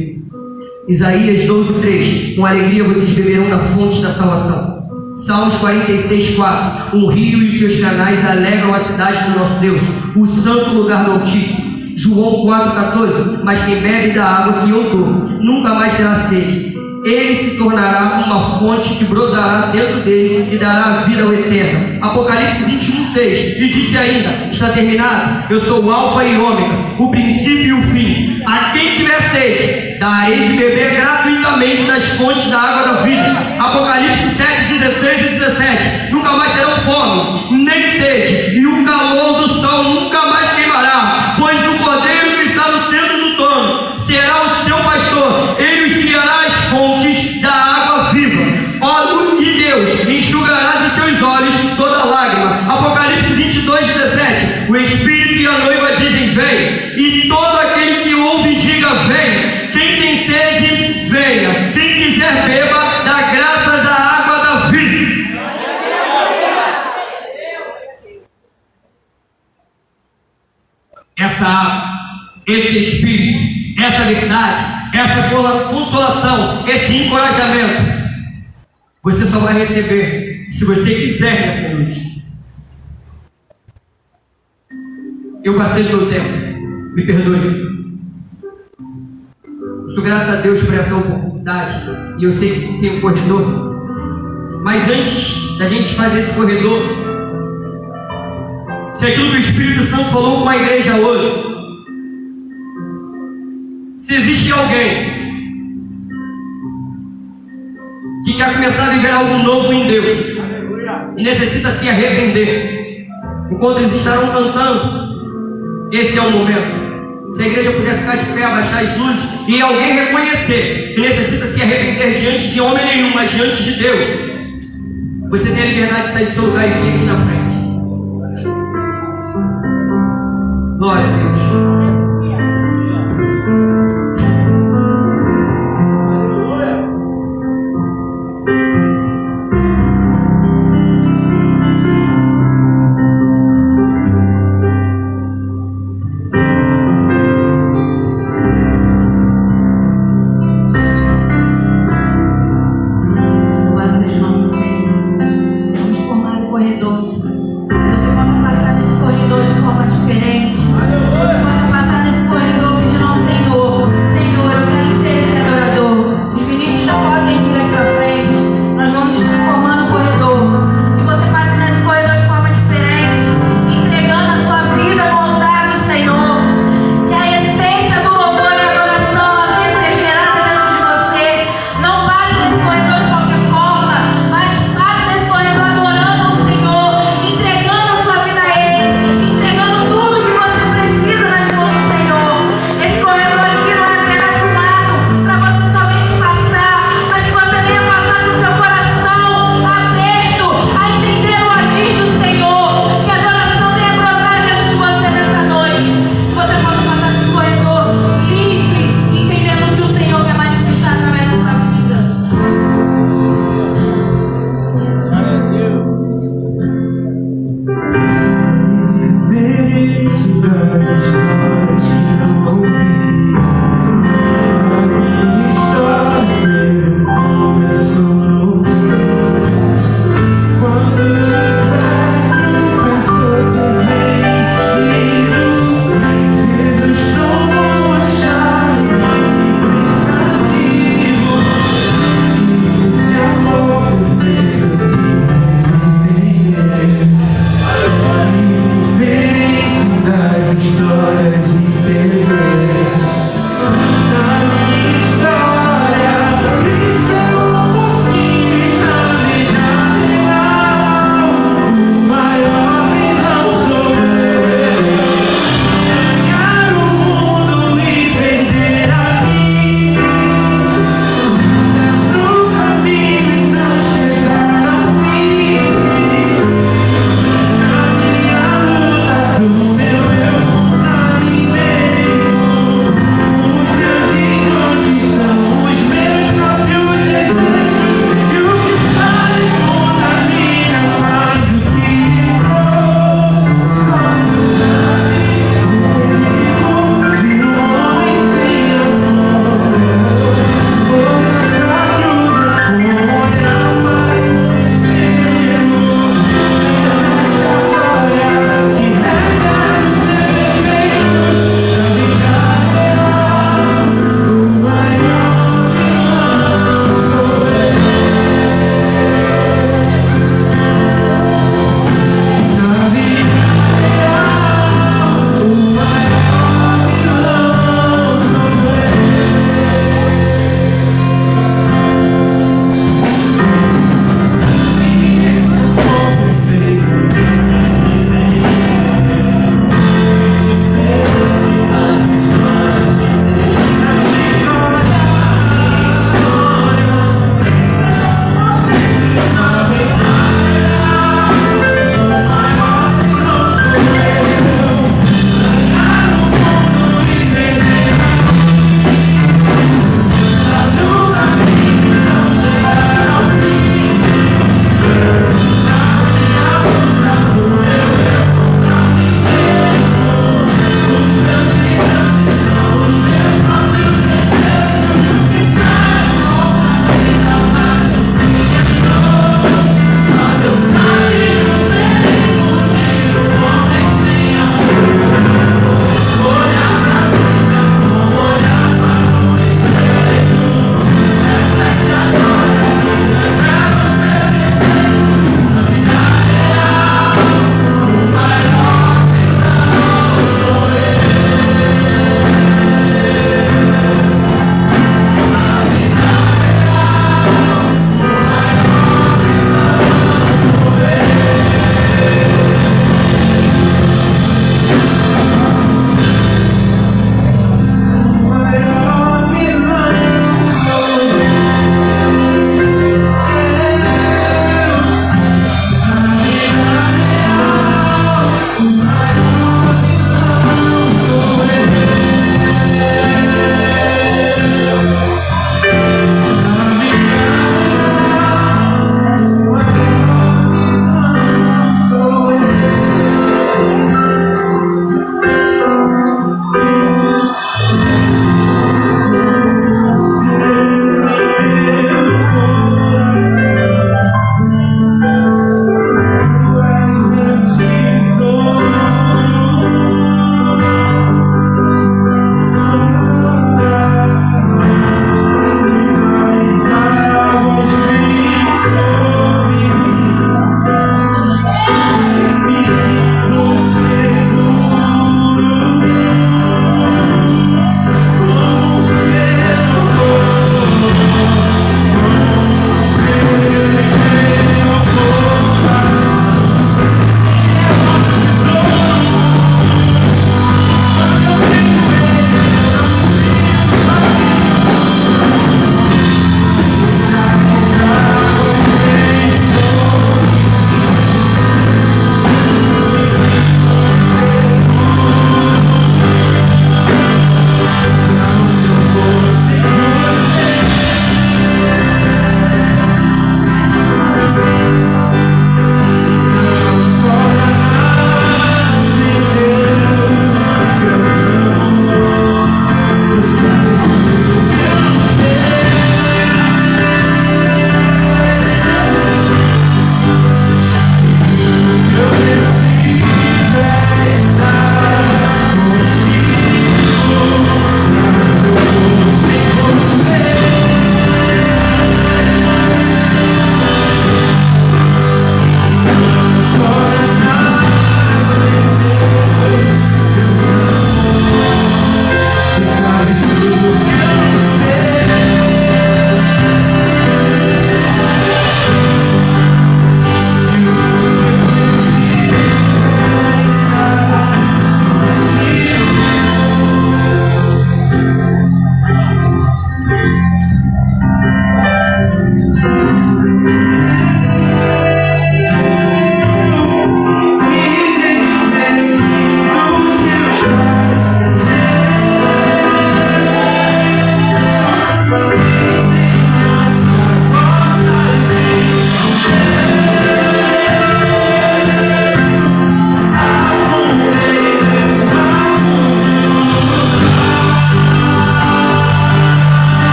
Isaías 12:3. Com alegria vocês beberão da fonte da salvação. Salmos 46:4. Um rio e os seus canais alegram a cidade do nosso Deus, o santo lugar do Altíssimo. João 4:14. Mas quem bebe da água que eu dou nunca mais terá sede. Ele se tornará uma fonte que brotará dentro dele e dará vida ao eterno. Apocalipse 21:6. E disse ainda: está terminado. Eu sou o alfa e ômega, o princípio e o fim. A quem tiver sede, darei de beber gratuitamente das fontes da água da vida. Apocalipse 7:16 e 17. Nunca mais terão fome, nem sede, e o calor do sol nunca mais queimará, pois o cordeiro que está no centro do trono será o seu pastor. Ele os guiará às fontes da água viva. Ó, e Deus enxugará de seus olhos toda lágrima. Apocalipse 22:17. O Espírito e a noiva dizem: vem. E todo aquele que ouve diga: vem. Quem tem sede, venha. Quem quiser, beba da graça da água da vida. Essa água, esse Espírito, essa verdade, essa consolação, esse encorajamento, você só vai receber se você quiser nessa noite. Eu passei do meu tempo, me perdoe. Eu sou grato a Deus por essa oportunidade, e eu sei que tem um corredor, mas antes da gente fazer esse corredor, se aquilo que o Espírito Santo falou com a igreja hoje, se existe alguém que quer começar a viver algo novo em Deus e necessita se arrepender, enquanto eles estarão cantando, esse é o momento. Se a igreja puder ficar de pé, abaixar as luzes, e alguém reconhecer que necessita se arrepender diante de homem nenhum, mas diante de Deus, você tem a liberdade de sair do seu lugar e vir aqui na frente. Glória a Deus. Agora vocês vão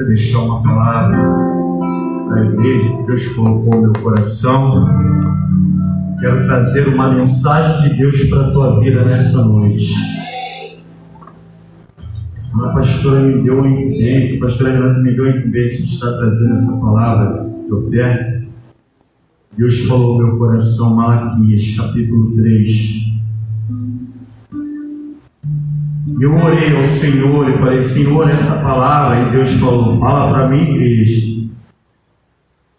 deixar uma palavra da igreja que Deus colocou no meu coração. Quero trazer uma mensagem de Deus para a tua vida nessa noite. A pastora me deu uma incumbência, a pastora Renata me deu a incumbência de estar trazendo essa palavra de oferta. Deus falou no meu coração, Malaquias, capítulo 3. E eu orei ao Senhor e falei, Senhor, essa palavra, e Deus falou, fala para mim, igreja.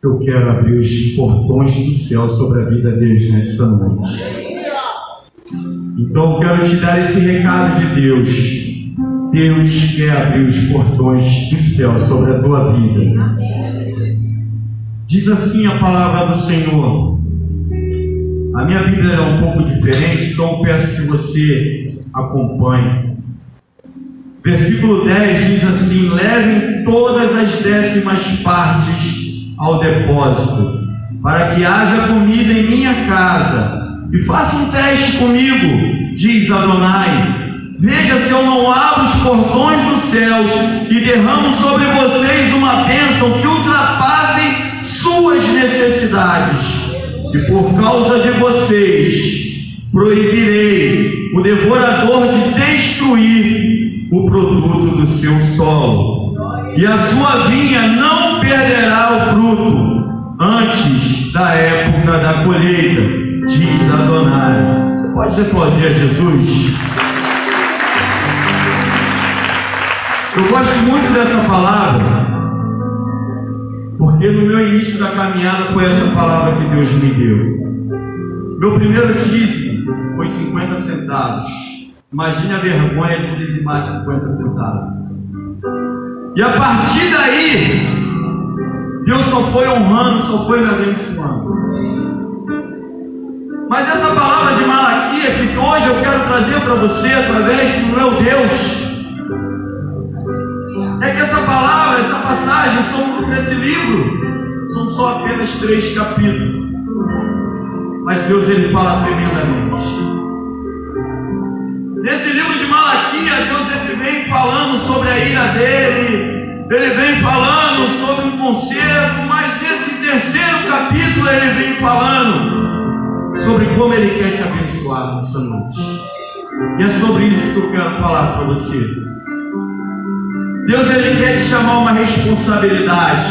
Eu quero abrir os portões do céu sobre a vida deles nesta noite. Então eu quero te dar esse recado de Deus. Deus quer abrir os portões do céu sobre a tua vida. Diz assim a palavra do Senhor. A minha Bíblia é um pouco diferente, então eu peço que você acompanhe. Versículo 10 diz assim: levem todas as 10ª partes ao depósito, para que haja comida em minha casa, e faça um teste comigo, diz Adonai. Veja se eu não abro os portões dos céus e derramo sobre vocês uma bênção que ultrapassem suas necessidades. E por causa de vocês, proibirei o devorador de destruir o produto do seu solo. E a sua vinha não perderá o fruto antes da época da colheita, diz Adonai. Você pode aplaudir a Jesus? Eu gosto muito dessa palavra, porque no meu início da caminhada foi essa palavra que Deus me deu. Meu primeiro dízimo foi 50 centavos. Imagine a vergonha de dizimar 50 centavos. E a partir daí, Deus só foi honrando, só foi me abençoando. Mas essa palavra de Malaquias, que hoje eu quero trazer para você, através do meu Deus, é que essa palavra, essa passagem, desse livro, são só apenas 3 capítulos. Mas Deus, Ele fala tremendamente. Nesse livro de Malaquias, Deus, Ele vem falando sobre a ira dele, Ele vem falando sobre um conserto, mas nesse 3º capítulo, Ele vem falando sobre como Ele quer te abençoar nessa noite. E é sobre isso que eu quero falar para você. Deus, Ele quer te chamar uma responsabilidade.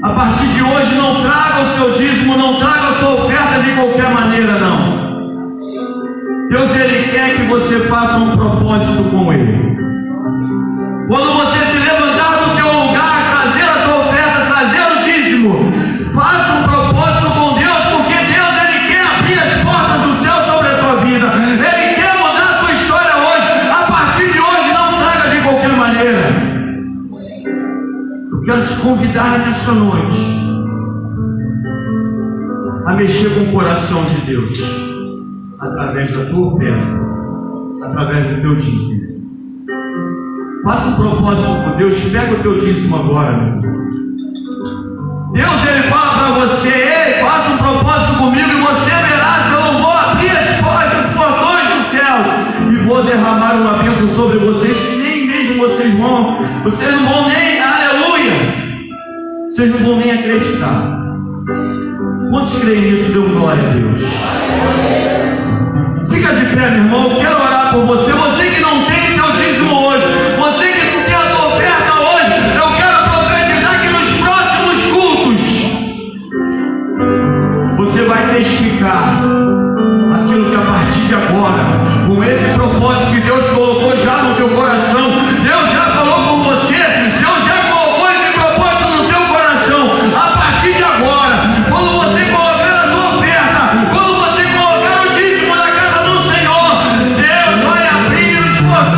A partir de hoje, não traga o seu dízimo, não traga a sua oferta de qualquer maneira, não. Deus, Ele quer que você faça um propósito com Ele. Quando você se levantar do teu lugar, trazer a tua oferta, trazer o dízimo, faça um propósito com Deus, porque Deus, Ele quer abrir as portas do céu sobre a tua vida. Ele quer mudar a tua história hoje. A partir de hoje, não traga de qualquer maneira. Eu quero te convidar nessa noite a mexer com o coração de Deus, através da tua oferta, através do teu dízimo. Faça um propósito com Deus. Pega o teu dízimo agora, meu Deus. Deus, Ele fala para você: ei, faça um propósito comigo e você verá se eu não vou abrir as portas, os portões dos céus e vou derramar uma bênção sobre vocês que nem mesmo vocês não vão nem, aleluia, vocês não vão nem acreditar. Quantos creem nisso? Deu glória a Deus. Fica de pé, meu irmão. Eu quero orar por você. Você que não tem teu dízimo hoje, você que não tem a tua oferta hoje, eu quero profetizar que nos próximos cultos você vai testificar aquilo que a partir de agora, com esse propósito que Deus colocou já no teu coração, Deus já falou com você, Deus já colocou esse propósito no teu coração. A partir de agora, quando você colocar a tua oferta, quando você colocar o dízimo na casa do Senhor, Deus vai abrir os portões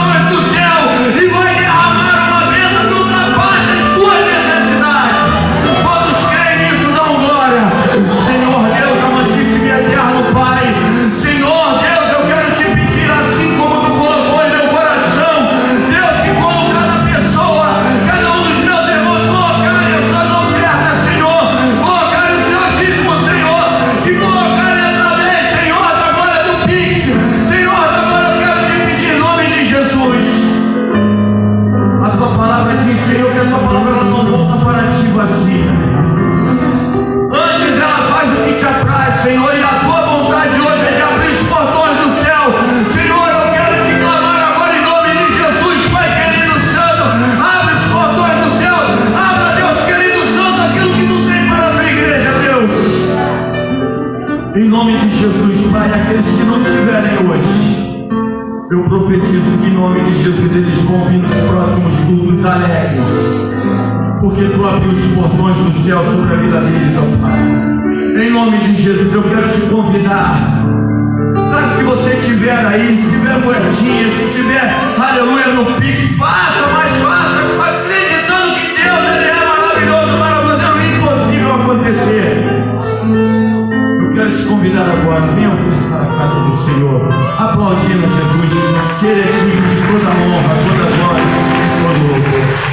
nome de Jesus, Pai, aqueles que não tiverem hoje, eu profetizo que em nome de Jesus eles vão vir nos próximos cultos alegres, porque Tu abriu os portões do céu sobre a vida deles, ó Pai. Em nome de Jesus eu quero te convidar, para que você tiver aí, se tiver moedinha, se tiver, aleluia, no Pix, faça, mas faça, acreditando que Deus ele é maravilhoso para fazer o impossível acontecer. Eu quero te convidar agora, venha para a casa do Senhor, aplaudindo a Jesus, que Ele é digno de toda honra, toda glória, todo louvor.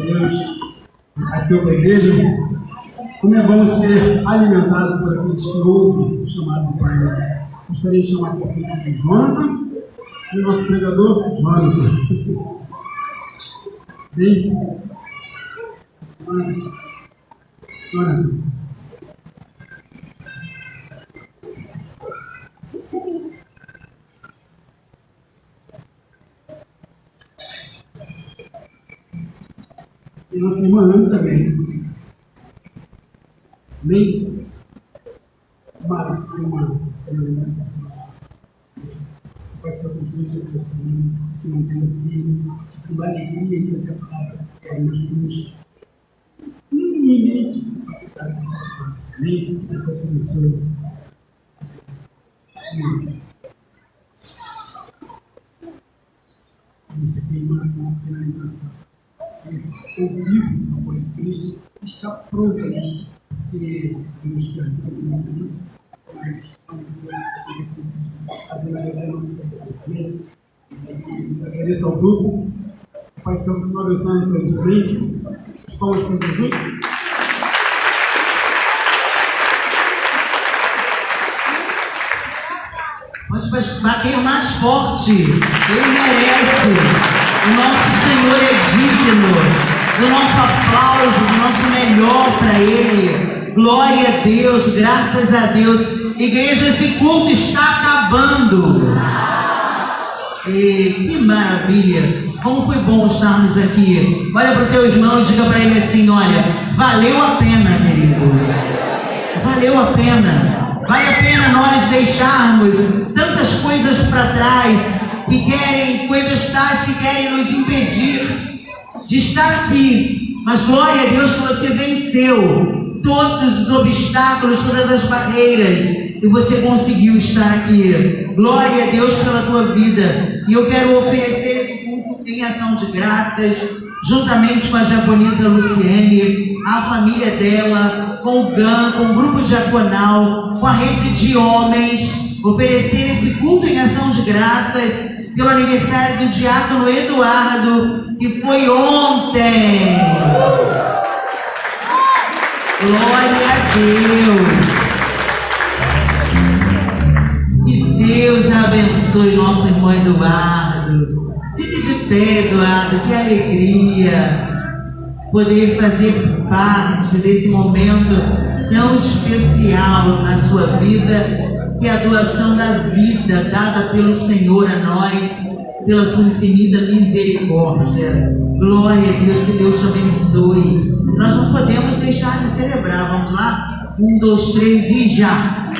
Deus, a ser para a igreja. Como é bom ser alimentado por aqueles que ouvem o chamado do Pai. Gostaria de chamar aqui o Jonathan e o nosso pregador, Jonathan. Bem, Jonathan. E nossa irmã Ana também. Bem, mas uma lembrança nossa. Pode ser a consciência do Senhor, se não tem filho, se tem alegria em fazer a palavra, nós temos iminente para ficar com essa palavra. Amém? Essa solução. Você tem uma finalização. Ouvir a voz de Cristo, está pronto ali, porque temos que agradecer isso, mas fazendo a nossa pensamento. Agradeço ao grupo, Pai Santo, uma oração para eles também. As palmas para Jesus. Pode bater mais forte. Ele merece. O nosso Senhor é digno do nosso aplauso, do nosso melhor para Ele. Glória a Deus, graças a Deus. Igreja, esse culto está acabando. E que maravilha. Como foi bom estarmos aqui. Olha para o teu irmão e diga para ele assim: olha, valeu a pena, querido. Valeu a pena. Vale a pena nós deixarmos tantas coisas para trás que querem, coisas tais que querem nos impedir de estar aqui. Mas glória a Deus que você venceu todos os obstáculos, todas as barreiras, e você conseguiu estar aqui. Glória a Deus pela tua vida. E eu quero oferecer esse culto em ação de graças, juntamente com a japonesa Luciene, a família dela, com o GAN, com o grupo diaconal, com a rede de homens, oferecer esse culto em ação de graças pelo aniversário do diácono Eduardo, que foi ontem. Glória a Deus. Que Deus abençoe nosso irmão Eduardo. Fique de pé, Eduardo, que alegria poder fazer parte desse momento tão especial na sua vida, que é a doação da vida dada pelo Senhor a nós, pela sua infinita misericórdia. Glória a Deus, que Deus te abençoe. Nós não podemos deixar de celebrar. Vamos lá? 1, 2, 3 e já!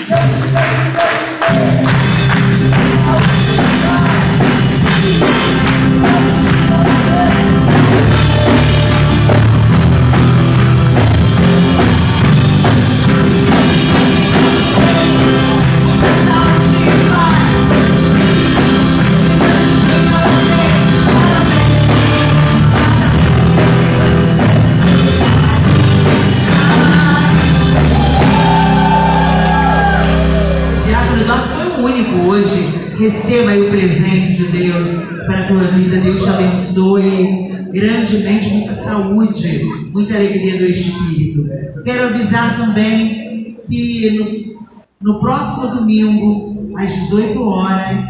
Receba aí o presente de Deus para a tua vida. Deus te abençoe grandemente, muita saúde, muita alegria do Espírito. Quero avisar também que no próximo domingo, às 18 horas,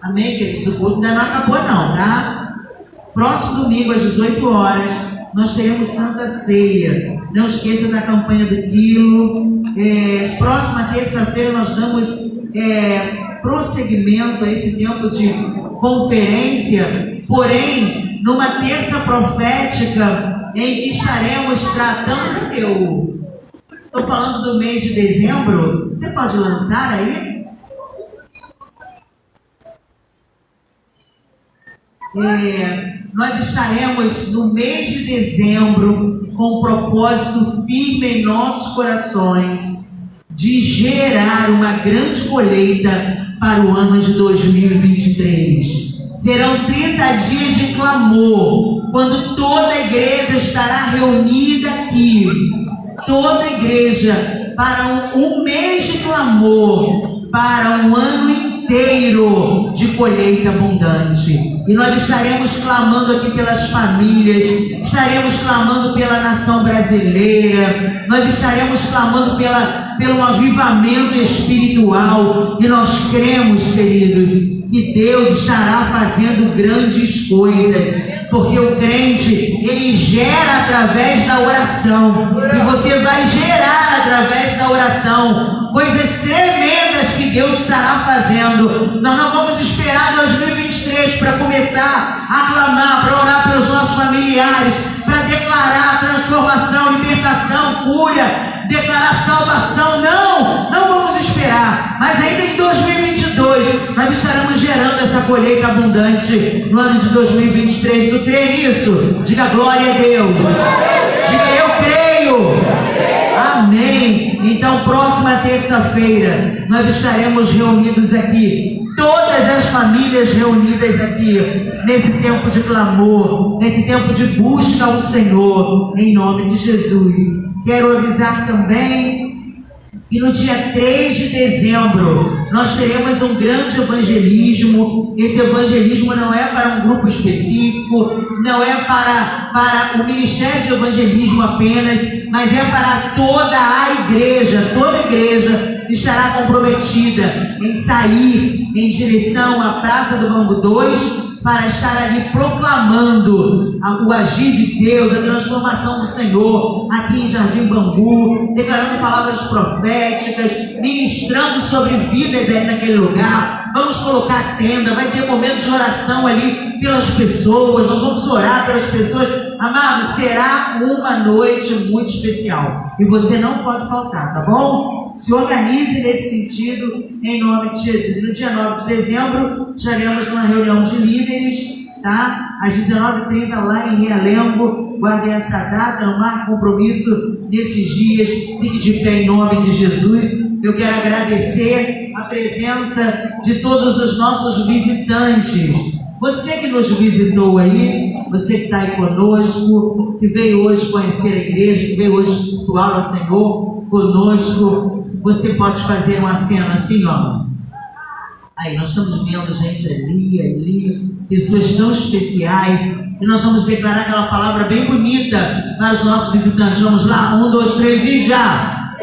amém, queridos? O culto ainda não acabou não, tá? Próximo domingo, às 18 horas, nós teremos Santa Ceia. Não esqueça da campanha do quilo. Próxima terça-feira nós damos prosseguimento a esse tempo de conferência, porém, numa terça profética em que estaremos tratando estou falando do mês de dezembro. Você pode lançar aí? Nós estaremos no mês de dezembro com um propósito firme em nossos corações de gerar uma grande colheita para o ano de 2023. Serão 30 dias de clamor, quando toda a igreja estará reunida aqui. Toda a igreja, para um mês de clamor, para um ano inteiro inteiro de colheita abundante. E nós estaremos clamando aqui pelas famílias, estaremos clamando pela nação brasileira, nós estaremos clamando pelo avivamento espiritual. E nós cremos, queridos, que Deus estará fazendo grandes coisas. Porque o crente, ele gera através da oração. E você vai gerar através da oração coisas tremendas que Deus estará fazendo. Nós não vamos esperar 2023 para começar a clamar, para orar pelos nossos familiares, para declarar transformação, libertação, cura, declarar salvação. Não vamos esperar. Mas ainda em 2022 nós estaremos gerando essa colheita abundante no ano de 2023. Tu crê nisso? Diga glória a Deus. Diga eu creio. Amém. Então, próxima terça-feira nós estaremos reunidos aqui, todas as famílias reunidas aqui, nesse tempo de clamor, nesse tempo de busca ao Senhor, em nome de Jesus. Quero avisar também que no dia 3 de dezembro nós teremos um grande evangelismo. Esse evangelismo não é para um grupo específico, não é para o Ministério de Evangelismo apenas, mas é para toda a igreja. Toda a igreja estará comprometida em sair em direção à Praça do Bambu 2 para estar ali proclamando o agir de Deus, a transformação do Senhor aqui em Jardim Bambu, declarando palavras proféticas, ministrando sobre vidas aí naquele lugar. Vamos colocar tenda, vai ter momento de oração ali pelas pessoas, nós vamos orar pelas pessoas. Amado, será uma noite muito especial e você não pode faltar, tá bom? Se organize nesse sentido, em nome de Jesus. No dia 9 de dezembro, estaremos numa reunião de líderes, tá? Às 19h30 lá em Realengo. Guardem essa data, não marque compromisso nesses dias. Fique de pé em nome de Jesus. Eu quero agradecer a presença de todos os nossos visitantes. Você que nos visitou aí, você que está aí conosco, que veio hoje conhecer a igreja, que veio hoje cultuar ao Senhor conosco, você pode fazer um aceno assim, ó. Aí, nós estamos vendo gente ali, pessoas tão especiais, e nós vamos declarar aquela palavra bem bonita para os nossos visitantes. Vamos lá? 1, 2, 3 e já!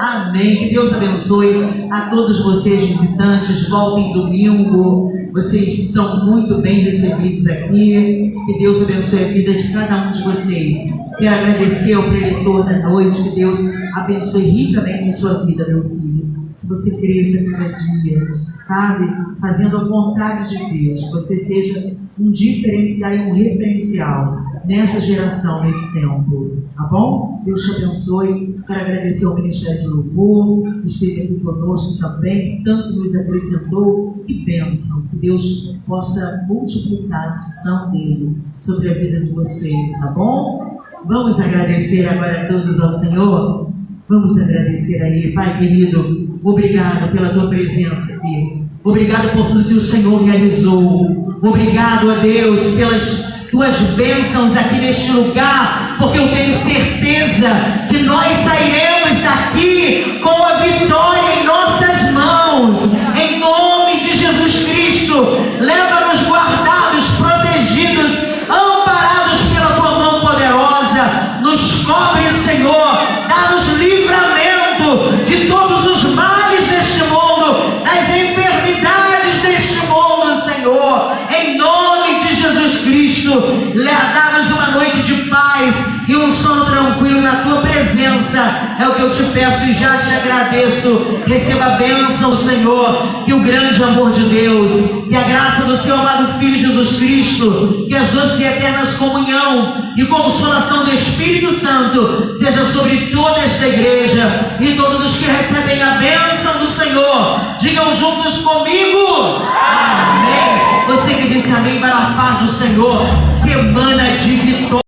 Amém. Que Deus abençoe a todos vocês visitantes. Voltem domingo. Vocês são muito bem recebidos aqui. Que Deus abençoe a vida de cada um de vocês. Quero agradecer ao preletor da noite. Que Deus abençoe ricamente a sua vida, meu filho. Que você cresça cada dia, sabe? Fazendo a vontade de Deus. Que você seja um diferencial e um referencial nessa geração, nesse tempo. Tá bom? Deus te abençoe. Quero agradecer ao Ministério de Louvor, que esteve aqui conosco também, que tanto nos acrescentou. Que bênção. Que Deus possa multiplicar a unção dele sobre a vida de vocês. Tá bom? Vamos agradecer agora a todos ao Senhor. Vamos agradecer a Ele. Pai querido, obrigado pela tua presença aqui. Obrigado por tudo que o Senhor realizou. Obrigado a Deus pelas tuas bênçãos aqui neste lugar, porque eu tenho certeza que nós sairemos daqui com a vitória em nossas mãos. Em nome de Jesus Cristo, leva-nos guardados, protegidos, amparados pela tua mão poderosa. Nos cobre, Senhor, dá-nos livramento de todos os males deste mundo, das enfermidades deste mundo, Senhor. Em nome de Jesus Cristo, dá-nos uma noite de paz e um sono tranquilo na tua presença. É o que eu te peço e já te agradeço. Receba a bênção, Senhor, que o grande amor de Deus, que a graça do seu amado Filho Jesus Cristo, que as doces e eternas comunhão e consolação do Espírito Santo seja sobre toda esta igreja e todos os que recebem a bênção do Senhor. Digam juntos comigo: amém. Você que disse amém, vai na paz do Senhor. Semana de vitória.